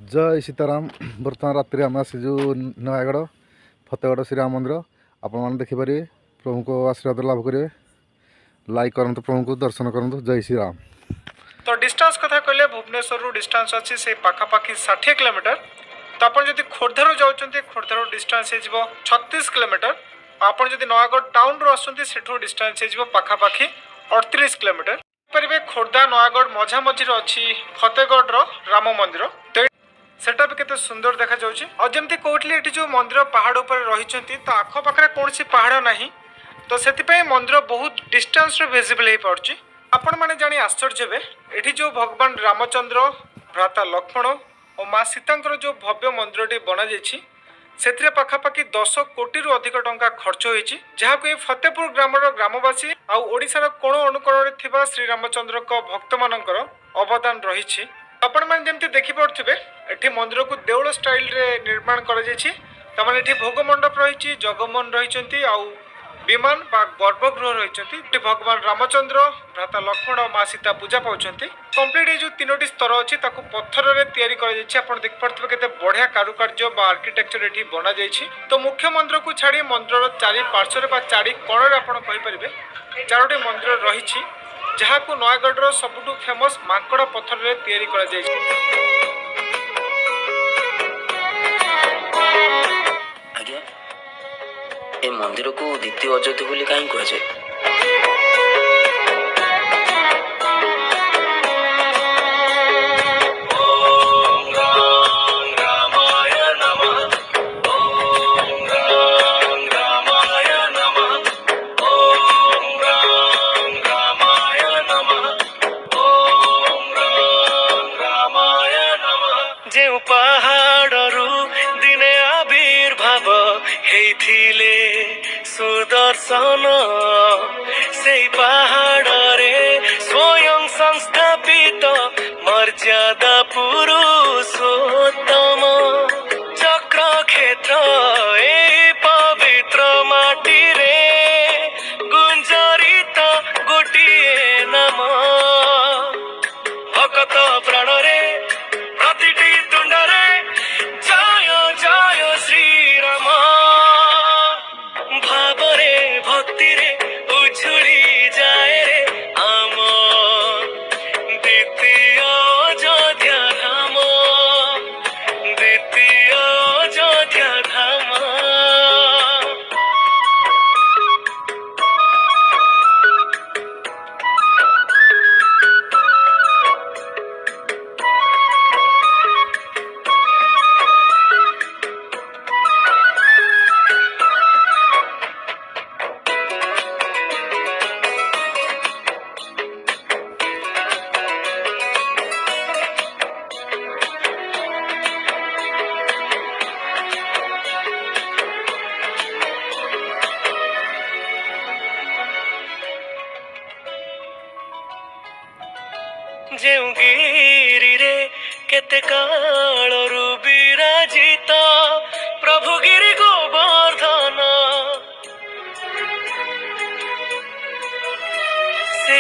जय सीताराम। बर्तमान रात्रि आम आसीजु नयागढ़ फतेगढ़ श्रीराम मंदिर। आपण मैंने देखिपारे प्रभु को आशीर्वाद लाभ करेंगे। लाइक करंतु, प्रभु को दर्शन करंतु। जय श्रीराम। तो डिस्टेंस कथा कहले भुवनेश्वर डिस्टेंस अच्छी से पाखापाखि 60 किलोमीटर। तो आप जब खोर्धारू जाऊँच खोर्धारू डिस्टेंस हो 36 किलोमीटर। आप जब नयागढ़ टाउन रू आसुँच सेठू डिस्टेंस हो पाखापाखि 38 किलोमीटर। पारे खोर्धा नयागढ़ मझामझी अच्छी फतेगढ़ राम मंदिर। तो सेटा भी केते सुंदर देखा जाउची। और जमती कहली ये जो मंदिर पहाड़ ऊपर रही तो आखपाखे कौन पहाड़ ना, तो से मंदिर बहुत डिस्टेंस विजिबल हो पार्टी। आपण मैंने जानी आश्चर्य हे एठी जो भगवान रामचंद्र भ्राता लक्ष्मण और माँ सीता जो भव्य मंदिर बना से पाखापाखि 10 कोटी रु अधिक टंका खर्च होती, जहाँ को फतेहपुर ग्रामर ग्रामवासी आशार कोण अनुकोण थिबा श्री रामचंद्र भक्त मानकर अवदान रही। आपण मैंने जमती देखिपे एठी मंदिर को देउल स्टाइल रे निर्माण कर भोग मंडप रही, जगमोहन रही, विमान बा गर्भगृह रही। भगवान रामचंद्र भ्राता लक्ष्मण और माँ सीता पूजा पाँच कम्प्लीट जो 3टी स्तर अच्छी पत्थर रे तैयारी कर देखिपे केते बढ़िया कारुकार्य बा आर्किटेक्चर एठी बना जाइछि। तो मुख्य मंदिर को छाड़ी मंदिर चारि पार्श्व बा चारि कोण आपण कहिपारे 4टी मंदिर रही, जहाँ को नयागढ़ सबुठु फेमस मांकड़ पत्थर रे तैयारी करा जाइछि। ए मंदिर को द्वितीय अयोध्या बोली कहीं कहुए? जो पहाड़रू दिने आविर्भाव हेइथिले सुदर्शन, से पहाड़रे स्वयं संस्थापित मर्यादा पुरुषोत्तम चक्र क्षेत्र ए पवित्र माटी रे गुंजरित गोटिए नाम भक्त प्राणरे प्रतिटी तुंडरे जय जय श्रीराम भावरे भक्ति रे उछुड़ी जाए रे आम द्वितीय अयोध्या धाम, द्वितीय अयोध्या धाम। जेउ गिरी रे केते कालरू विराजित प्रभु गिरी गोवर्धन, से